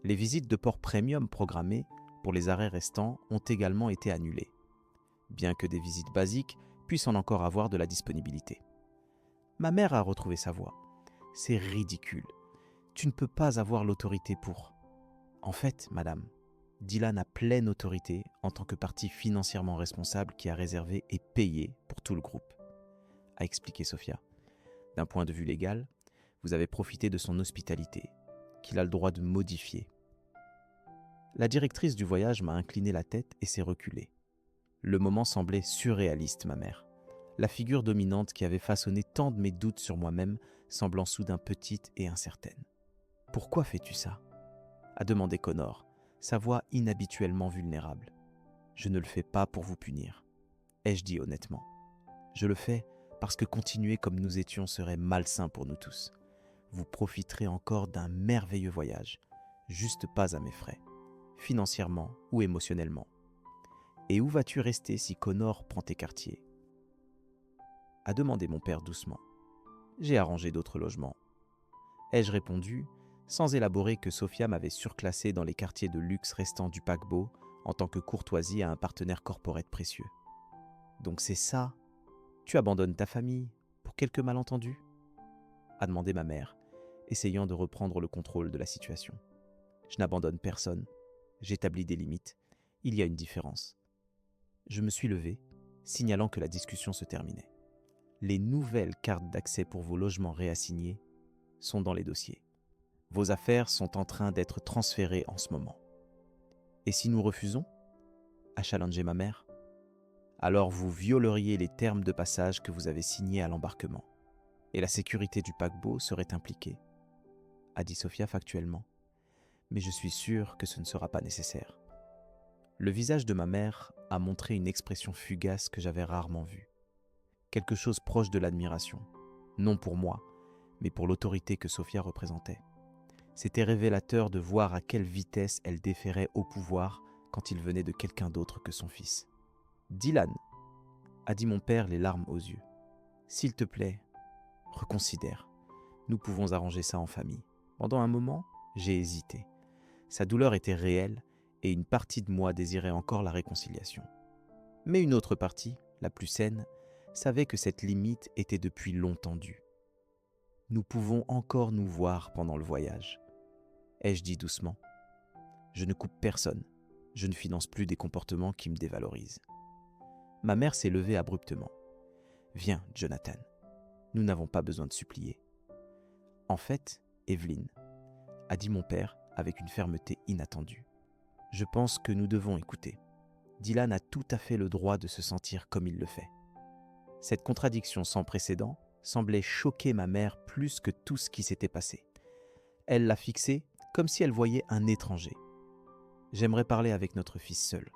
Les visites de port premium programmées pour les arrêts restants ont également été annulées, bien que des visites basiques puissent en encore avoir de la disponibilité. Ma mère a retrouvé sa voix. « C'est ridicule. Tu ne peux pas avoir l'autorité pour... » En fait, madame, Dylan a pleine autorité en tant que partie financièrement responsable qui a réservé et payé pour tout le groupe, a expliqué Sophia. D'un point de vue légal, vous avez profité de son hospitalité, qu'il a le droit de modifier. La directrice du voyage m'a incliné la tête et s'est reculée. Le moment semblait surréaliste, ma mère. La figure dominante qui avait façonné tant de mes doutes sur moi-même semblant soudain petite et incertaine. « Pourquoi fais-tu ça ?» a demandé Connor, sa voix inhabituellement vulnérable. « Je ne le fais pas pour vous punir, ai-je dit honnêtement. Je le fais parce que continuer comme nous étions serait malsain pour nous tous. Vous profiterez encore d'un merveilleux voyage, juste pas à mes frais, financièrement ou émotionnellement. Et où vas-tu rester si Connor prend tes quartiers ?» a demandé mon père doucement. J'ai arrangé d'autres logements. Ai-je répondu, sans élaborer que Sophia m'avait surclassé dans les quartiers de luxe restants du paquebot en tant que courtoisie à un partenaire corporate précieux. Donc c'est ça, tu abandonnes ta famille pour quelques malentendus ? A demandé ma mère, essayant de reprendre le contrôle de la situation. Je n'abandonne personne, j'établis des limites, il y a une différence. Je me suis levé, signalant que la discussion se terminait. Les nouvelles cartes d'accès pour vos logements réassignés sont dans les dossiers. Vos affaires sont en train d'être transférées en ce moment. Et si nous refusons ? A challengé ma mère. Alors vous violeriez les termes de passage que vous avez signés à l'embarquement. Et la sécurité du paquebot serait impliquée, a dit Sophia factuellement. Mais je suis sûr que ce ne sera pas nécessaire. Le visage de ma mère a montré une expression fugace que j'avais rarement vue. Quelque chose proche de l'admiration, non pour moi, mais pour l'autorité que Sophia représentait. C'était révélateur de voir à quelle vitesse elle déférait au pouvoir quand il venait de quelqu'un d'autre que son fils. « Dylan !» a dit mon père les larmes aux yeux. s'il te plaît, reconsidère. Nous pouvons arranger ça en famille. » Pendant un moment, j'ai hésité. Sa douleur était réelle et une partie de moi désirait encore la réconciliation. Mais une autre partie, la plus saine, savait que cette limite était depuis longtemps due. « Nous pouvons encore nous voir pendant le voyage. » ai-je dit doucement. Je ne coupe personne. Je ne finance plus des comportements qui me dévalorisent. Ma mère s'est levée abruptement. « Viens, Jonathan. Nous n'avons pas besoin de supplier. » « En fait, Evelyne, » a dit mon père avec une fermeté inattendue. « Je pense que nous devons écouter. Dylan a tout à fait le droit de se sentir comme il le fait. » Cette contradiction sans précédent semblait choquer ma mère plus que tout ce qui s'était passé. Elle l'a fixé comme si elle voyait un étranger. « J'aimerais parler avec notre fils seul. »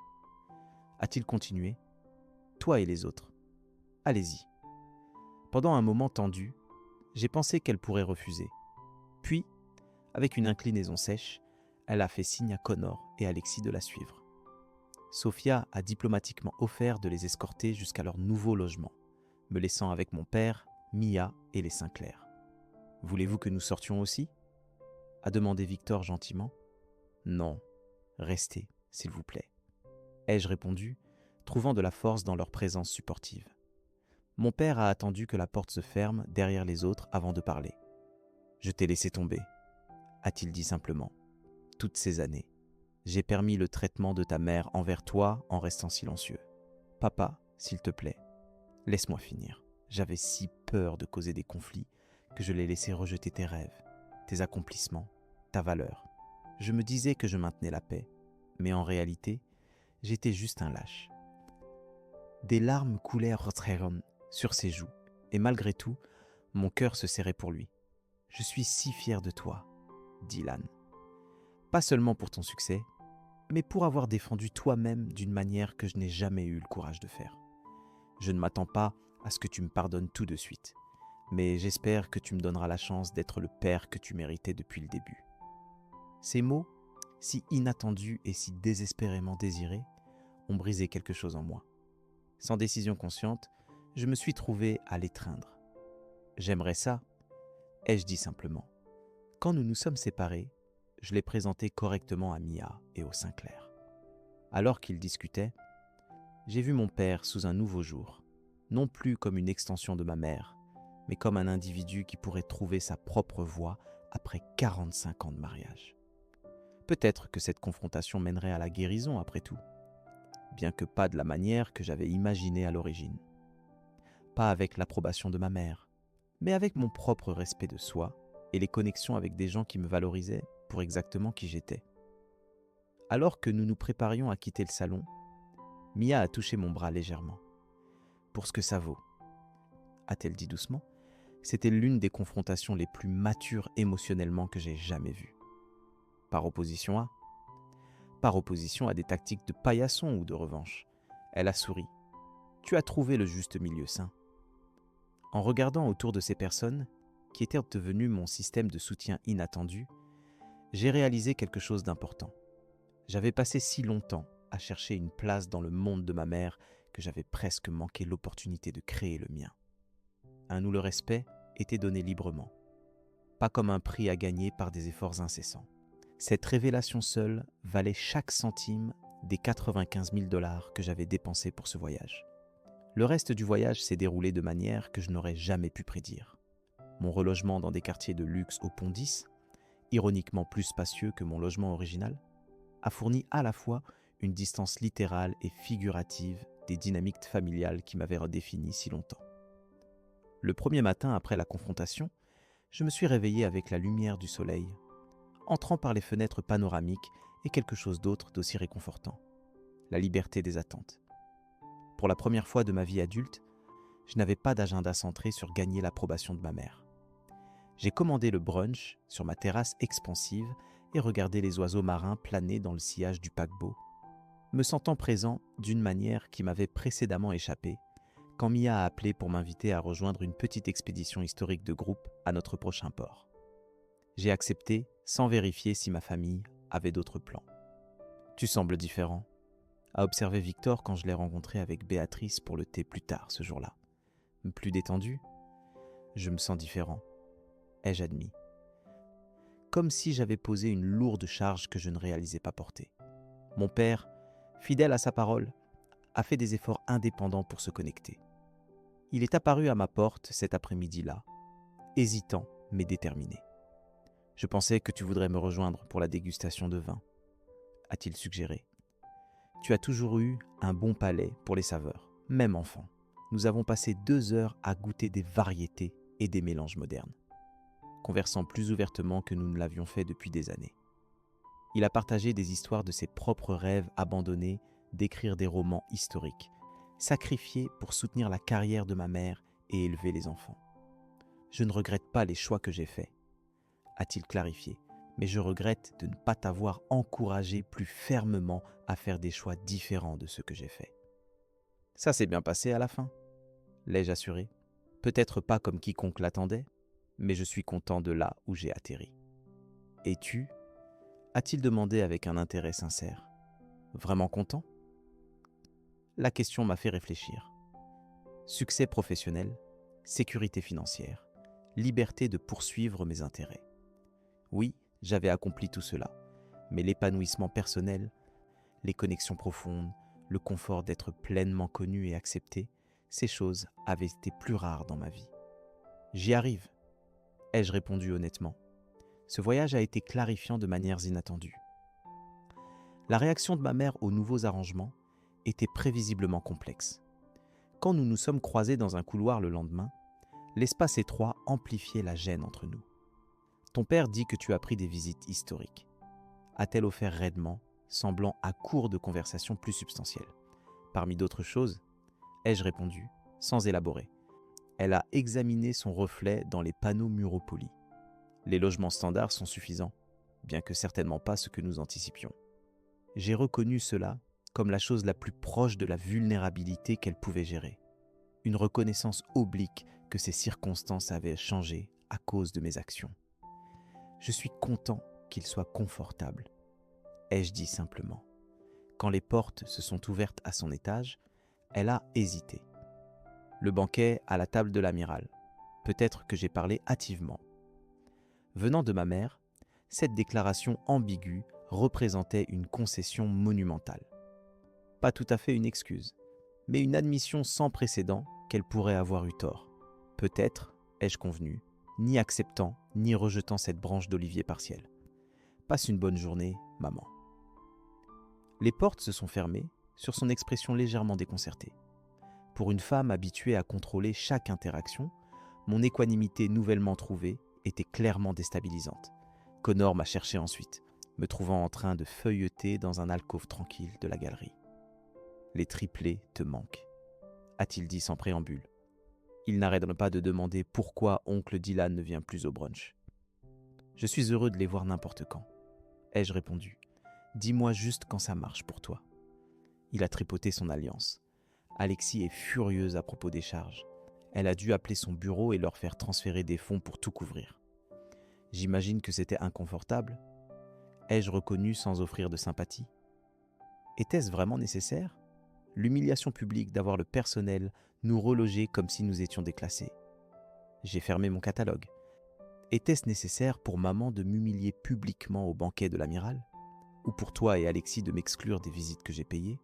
A-t-il continué. « Toi et les autres. Allez-y. » Pendant un moment tendu, j'ai pensé qu'elle pourrait refuser. Puis, avec une inclinaison sèche, elle a fait signe à Connor et Alexis de la suivre. Sophia a diplomatiquement offert de les escorter jusqu'à leur nouveau logement, me laissant avec mon père, Mia et les Sinclair. « Voulez-vous que nous sortions aussi ?» a demandé Victor gentiment. « Non, restez, s'il vous plaît. » ai-je répondu, trouvant de la force dans leur présence supportive. Mon père a attendu que la porte se ferme derrière les autres avant de parler. « Je t'ai laissé tomber, » a-t-il dit simplement. « Toutes ces années, j'ai permis le traitement de ta mère envers toi en restant silencieux. Papa, s'il te plaît, laisse-moi finir. J'avais si peur de causer des conflits que je l'ai laissé rejeter tes rêves, tes accomplissements, ta valeur. Je me disais que je maintenais la paix, mais en réalité, j'étais juste un lâche. » Des larmes coulèrent sur ses joues, et malgré tout, mon cœur se serrait pour lui. « Je suis si fier de toi, Dylan. Pas seulement pour ton succès, mais pour avoir défendu toi-même d'une manière que je n'ai jamais eu le courage de faire. Je ne m'attends pas à ce que tu me pardonnes tout de suite, mais j'espère que tu me donneras la chance d'être le père que tu méritais depuis le début. » Ces mots, si inattendus et si désespérément désirés, ont brisé quelque chose en moi. Sans décision consciente, je me suis trouvé à l'étreindre. « J'aimerais ça, » ai-je dit simplement. Quand nous nous sommes séparés, je l'ai présenté correctement à Mia et au Sinclair. Alors qu'ils discutaient, j'ai vu mon père sous un nouveau jour, non plus comme une extension de ma mère, mais comme un individu qui pourrait trouver sa propre voie après 45 ans de mariage. Peut-être que cette confrontation mènerait à la guérison après tout, bien que pas de la manière que j'avais imaginée à l'origine. Pas avec l'approbation de ma mère, mais avec mon propre respect de soi et les connexions avec des gens qui me valorisaient pour exactement qui j'étais. Alors que nous nous préparions à quitter le salon, Mia a touché mon bras légèrement. « Pour ce que ça vaut, » a-t-elle dit doucement. C'était l'une des confrontations les plus matures émotionnellement que j'ai jamais vues. Par opposition à des tactiques de paillasson ou de revanche. Elle a souri. « Tu as trouvé le juste milieu sain. » En regardant autour de ces personnes, qui étaient devenues mon système de soutien inattendu, j'ai réalisé quelque chose d'important. J'avais passé si longtemps à chercher une place dans le monde de ma mère que j'avais presque manqué l'opportunité de créer le mien. Un où le respect était donné librement, pas comme un prix à gagner par des efforts incessants. Cette révélation seule valait chaque centime des 95 000 $ que j'avais dépensés pour ce voyage. Le reste du voyage s'est déroulé de manière que je n'aurais jamais pu prédire. Mon relogement dans des quartiers de luxe au Pont 10, ironiquement plus spacieux que mon logement original, a fourni à la fois une distance littérale et figurative des dynamiques familiales qui m'avaient redéfini si longtemps. Le premier matin après la confrontation, je me suis réveillé avec la lumière du soleil, entrant par les fenêtres panoramiques et quelque chose d'autre d'aussi réconfortant, la liberté des attentes. Pour la première fois de ma vie adulte, je n'avais pas d'agenda centré sur gagner l'approbation de ma mère. J'ai commandé le brunch sur ma terrasse expansive et regardé les oiseaux marins planer dans le sillage du paquebot, me sentant présent d'une manière qui m'avait précédemment échappé, quand Mia a appelé pour m'inviter à rejoindre une petite expédition historique de groupe à notre prochain port. J'ai accepté sans vérifier si ma famille avait d'autres plans. « Tu sembles différent », a observé Victor quand je l'ai rencontré avec Béatrice pour le thé plus tard ce jour-là. plus détendu. Je me sens différent, ai-je admis. Comme si j'avais posé une lourde charge que je ne réalisais pas porter. Mon père, fidèle à sa parole, a fait des efforts indépendants pour se connecter. Il est apparu à ma porte cet après-midi-là, hésitant mais déterminé. « Je pensais que tu voudrais me rejoindre pour la dégustation de vin », a-t-il suggéré. « Tu as toujours eu un bon palais pour les saveurs, même enfant. Nous avons passé 2 heures à goûter des variétés et des mélanges modernes, conversant plus ouvertement que nous ne l'avions fait depuis des années. Il a partagé des histoires de ses propres rêves abandonnés d'écrire des romans historiques, sacrifiés pour soutenir la carrière de ma mère et élever les enfants. Je ne regrette pas les choix que j'ai faits, a-t-il clarifié, mais je regrette de ne pas t'avoir encouragé plus fermement à faire des choix différents de ceux que j'ai faits. Ça s'est bien passé à la fin, l'ai-je assuré. Peut-être pas comme quiconque l'attendait, mais je suis content de là où j'ai atterri. Et tu ? A-t-il demandé avec un intérêt sincère. Vraiment content ? La question m'a fait réfléchir. Succès professionnel, sécurité financière, liberté de poursuivre mes intérêts. Oui, j'avais accompli tout cela, mais l'épanouissement personnel, les connexions profondes, le confort d'être pleinement connu et accepté, ces choses avaient été plus rares dans ma vie. J'y arrive, ai-je répondu honnêtement. Ce voyage a été clarifiant de manières inattendues. La réaction de ma mère aux nouveaux arrangements était prévisiblement complexe. Quand nous nous sommes croisés dans un couloir le lendemain, l'espace étroit amplifiait la gêne entre nous. « Ton père dit que tu as pris des visites historiques », a-t-elle offert raidement, semblant à court de conversations plus substantielles. Parmi d'autres choses, ai-je répondu, sans élaborer. Elle a examiné son reflet dans les panneaux muraux polis. Les logements standards sont suffisants, bien que certainement pas ce que nous anticipions. J'ai reconnu cela comme la chose la plus proche de la vulnérabilité qu'elle pouvait gérer. Une reconnaissance oblique que ces circonstances avaient changé à cause de mes actions. Je suis content qu'il soit confortable, ai-je dit simplement. Quand les portes se sont ouvertes à son étage, elle a hésité. Le banquet à la table de l'amiral. Peut-être que j'ai parlé hâtivement. Venant de ma mère, cette déclaration ambiguë représentait une concession monumentale. Pas tout à fait une excuse, mais une admission sans précédent qu'elle pourrait avoir eu tort. Peut-être, ai-je convenu, ni acceptant ni rejetant cette branche d'olivier partielle. Passe une bonne journée, maman. Les portes se sont fermées sur son expression légèrement déconcertée. Pour une femme habituée à contrôler chaque interaction, mon équanimité nouvellement trouvée était clairement déstabilisante. Connor m'a cherché ensuite, me trouvant en train de feuilleter dans un alcôve tranquille de la galerie. « Les triplés te manquent », a-t-il dit sans préambule. Il n'arrête pas de demander pourquoi oncle Dylan ne vient plus au brunch. « Je suis heureux de les voir n'importe quand », ai-je répondu. « Dis-moi juste quand ça marche pour toi. » Il a tripoté son alliance. Alexis est furieuse à propos des charges. Elle a dû appeler son bureau et leur faire transférer des fonds pour tout couvrir. J'imagine que c'était inconfortable. Ai-je reconnu sans offrir de sympathie ? Était-ce vraiment nécessaire ? L'humiliation publique d'avoir le personnel nous reloger comme si nous étions déclassés. J'ai fermé mon catalogue. Était-ce nécessaire pour maman de m'humilier publiquement au banquet de l'amiral ? Ou pour toi et Alexis de m'exclure des visites que j'ai payées ?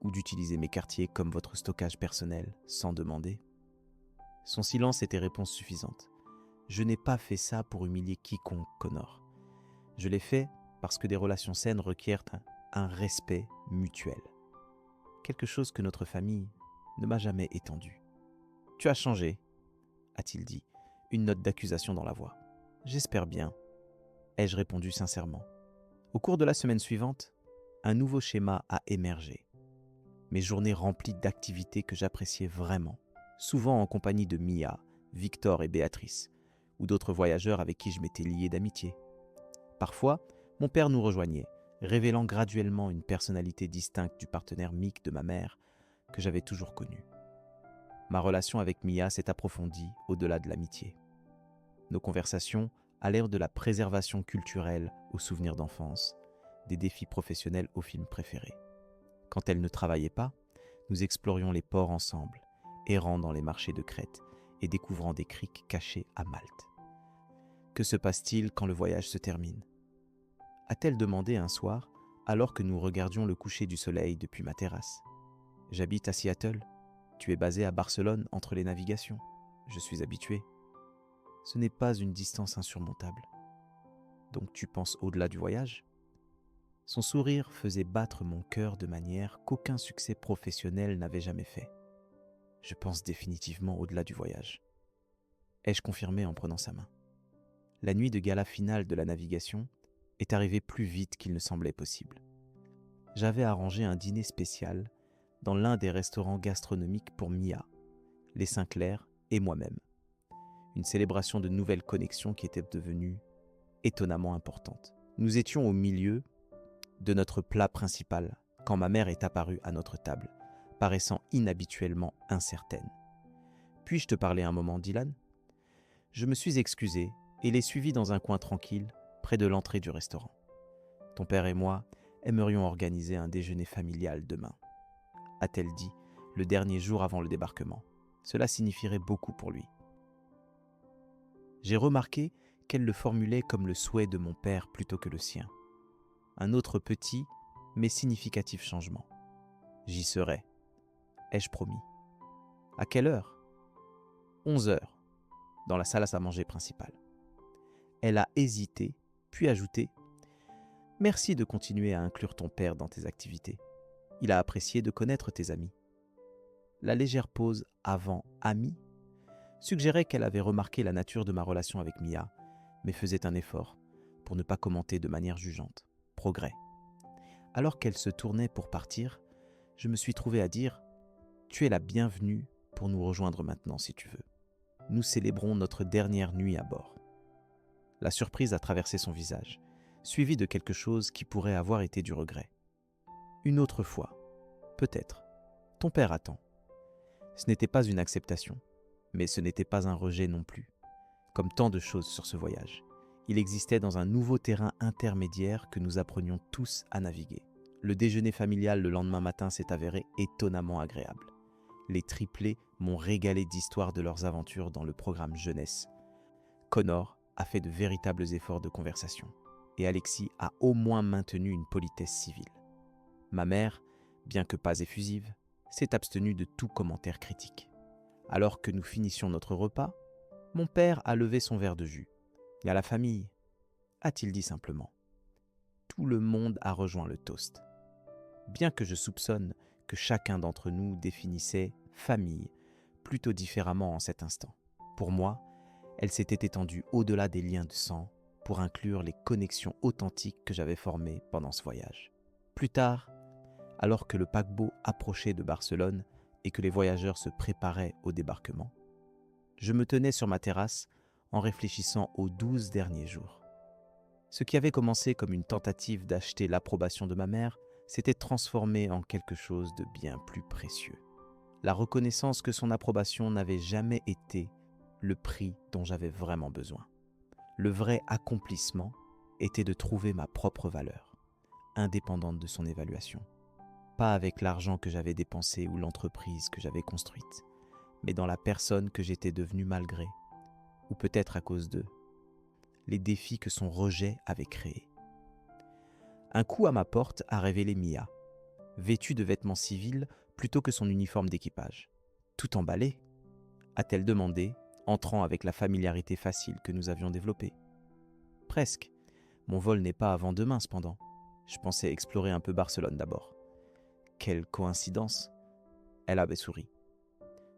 Ou d'utiliser mes quartiers comme votre stockage personnel sans demander ? Son silence était réponse suffisante. Je n'ai pas fait ça pour humilier quiconque, Connor. Je l'ai fait parce que des relations saines requièrent un respect mutuel. Quelque chose que notre famille ne m'a jamais étendu. « Tu as changé », a-t-il dit, une note d'accusation dans la voix. « J'espère bien », ai-je répondu sincèrement. Au cours de la semaine suivante, un nouveau schéma a émergé. Mes journées remplies d'activités que j'appréciais vraiment, souvent en compagnie de Mia, Victor et Béatrice, ou d'autres voyageurs avec qui je m'étais lié d'amitié. Parfois, mon père nous rejoignait, révélant graduellement une personnalité distincte du partenaire Mick de ma mère que j'avais toujours connu. Ma relation avec Mia s'est approfondie au-delà de l'amitié. Nos conversations allèrent de la préservation culturelle aux souvenirs d'enfance, des défis professionnels aux films préférés. Quand elle ne travaillait pas, nous explorions les ports ensemble, errant dans les marchés de Crète et découvrant des criques cachées à Malte. Que se passe-t-il quand le voyage se termine ? A-t-elle demandé un soir, alors que nous regardions le coucher du soleil depuis ma terrasse. J'habite à Seattle. Tu es basé à Barcelone entre les navigations. Je suis habitué. Ce n'est pas une distance insurmontable. Donc tu penses au-delà du voyage ? Son sourire faisait battre mon cœur de manière qu'aucun succès professionnel n'avait jamais fait. Je pense définitivement au-delà du voyage. Ai-je confirmé en prenant sa main. La nuit de gala finale de la navigation est arrivée plus vite qu'il ne semblait possible. J'avais arrangé un dîner spécial dans l'un des restaurants gastronomiques pour Mia, les Sinclair et moi-même. Une célébration de nouvelles connexions qui était devenue étonnamment importante. Nous étions au milieu de notre plat principal quand ma mère est apparue à notre table, paraissant inhabituellement incertaine. « Puis-je te parler un moment, Dylan ?» Je me suis excusé et l'ai suivi dans un coin tranquille, près de l'entrée du restaurant. « Ton père et moi aimerions organiser un déjeuner familial demain, » a-t-elle dit le dernier jour avant le débarquement. Cela signifierait beaucoup pour lui. J'ai remarqué qu'elle le formulait comme le souhait de mon père plutôt que le sien. Un autre petit, mais significatif changement. J'y serai. Ai-je promis ? À quelle heure ? 11 heures, dans la salle à manger principale. Elle a hésité, puis ajouté « Merci de continuer à inclure ton père dans tes activités. Il a apprécié de connaître tes amis. » La légère pause avant « amis » suggérait qu'elle avait remarqué la nature de ma relation avec Mia, mais faisait un effort pour ne pas commenter de manière jugeante. Progrès. Alors qu'elle se tournait pour partir, je me suis trouvé à dire « Tu es la bienvenue pour nous rejoindre maintenant si tu veux. Nous célébrons notre dernière nuit à bord. » La surprise a traversé son visage, suivie de quelque chose qui pourrait avoir été du regret. Une autre fois, peut-être, ton père attend. Ce n'était pas une acceptation, mais ce n'était pas un rejet non plus. Comme tant de choses sur ce voyage, il existait dans un nouveau terrain intermédiaire que nous apprenions tous à naviguer. Le déjeuner familial le lendemain matin s'est avéré étonnamment agréable. Les triplés m'ont régalé d'histoires de leurs aventures dans le programme jeunesse. Connor a fait de véritables efforts de conversation et Alexis a au moins maintenu une politesse civile. Ma mère, bien que pas effusive, s'est abstenue de tout commentaire critique. Alors que nous finissions notre repas, mon père a levé son verre de jus. « Et à la famille » a-t-il dit simplement. Tout le monde a rejoint le toast. Bien que je soupçonne que chacun d'entre nous définissait « famille » plutôt différemment en cet instant. Pour moi, elle s'était étendue au-delà des liens de sang pour inclure les connexions authentiques que j'avais formées pendant ce voyage. Plus tard, alors que le paquebot approchait de Barcelone et que les voyageurs se préparaient au débarquement, je me tenais sur ma terrasse en réfléchissant aux 12 derniers jours. Ce qui avait commencé comme une tentative d'acheter l'approbation de ma mère s'était transformé en quelque chose de bien plus précieux. La reconnaissance que son approbation n'avait jamais été le prix dont j'avais vraiment besoin. Le vrai accomplissement était de trouver ma propre valeur, indépendante de son évaluation. Pas avec l'argent que j'avais dépensé ou l'entreprise que j'avais construite, mais dans la personne que j'étais devenue malgré, ou peut-être à cause d'eux, les défis que son rejet avait créés. Un coup à ma porte a révélé Mia, vêtue de vêtements civils plutôt que son uniforme d'équipage. « Tout emballé ?» a-t-elle demandé, entrant avec la familiarité facile que nous avions développée. « Presque. Mon vol n'est pas avant demain cependant. Je pensais explorer un peu Barcelone d'abord. » Quelle coïncidence ! Elle avait souri.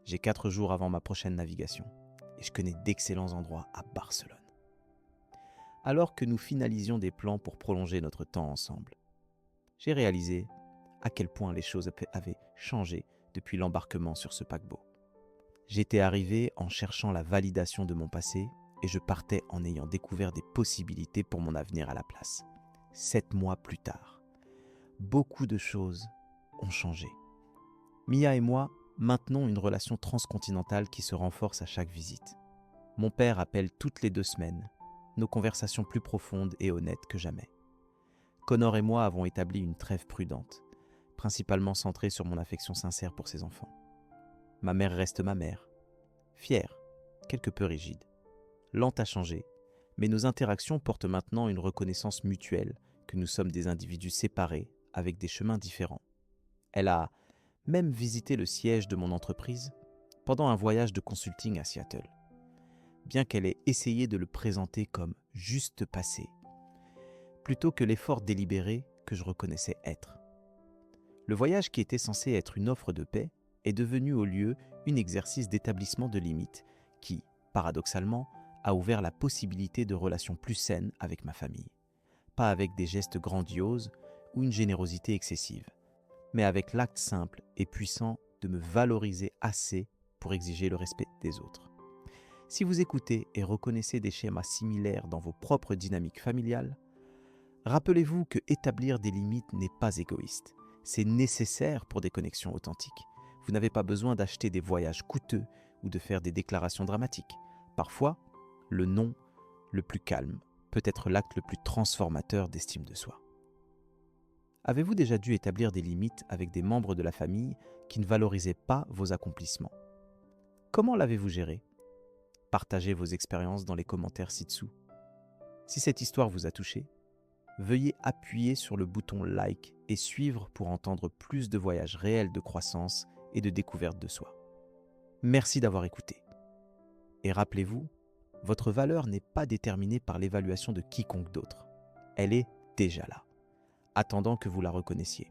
J'ai 4 jours avant ma prochaine navigation et je connais d'excellents endroits à Barcelone. Alors que nous finalisions des plans pour prolonger notre temps ensemble, j'ai réalisé à quel point les choses avaient changé depuis l'embarquement sur ce paquebot. J'étais arrivé en cherchant la validation de mon passé et je partais en ayant découvert des possibilités pour mon avenir à la place. 7 mois plus tard, beaucoup de choses ont changé. Mia et moi maintenons une relation transcontinentale qui se renforce à chaque visite. Mon père appelle toutes les 2 semaines, nos conversations plus profondes et honnêtes que jamais. Connor et moi avons établi une trêve prudente, principalement centrée sur mon affection sincère pour ses enfants. Ma mère reste ma mère. Fière, quelque peu rigide, lente à changer, mais nos interactions portent maintenant une reconnaissance mutuelle que nous sommes des individus séparés avec des chemins différents. Elle a même visité le siège de mon entreprise pendant un voyage de consulting à Seattle, bien qu'elle ait essayé de le présenter comme juste passé, plutôt que l'effort délibéré que je reconnaissais être. Le voyage qui était censé être une offre de paix est devenu au lieu un exercice d'établissement de limites qui, paradoxalement, a ouvert la possibilité de relations plus saines avec ma famille. Pas avec des gestes grandioses ou une générosité excessive, mais avec l'acte simple et puissant de me valoriser assez pour exiger le respect des autres. Si vous écoutez et reconnaissez des schémas similaires dans vos propres dynamiques familiales, rappelez-vous que établir des limites n'est pas égoïste. C'est nécessaire pour des connexions authentiques. Vous n'avez pas besoin d'acheter des voyages coûteux ou de faire des déclarations dramatiques. Parfois, le non le plus calme peut être l'acte le plus transformateur d'estime de soi. Avez-vous déjà dû établir des limites avec des membres de la famille qui ne valorisaient pas vos accomplissements? Comment l'avez-vous géré? Partagez vos expériences dans les commentaires ci-dessous. Si cette histoire vous a touché, veuillez appuyer sur le bouton like et suivre pour entendre plus de voyages réels de croissance et de découverte de soi. Merci d'avoir écouté. Et rappelez-vous, votre valeur n'est pas déterminée par l'évaluation de quiconque d'autre. Elle est déjà là, attendant que vous la reconnaissiez.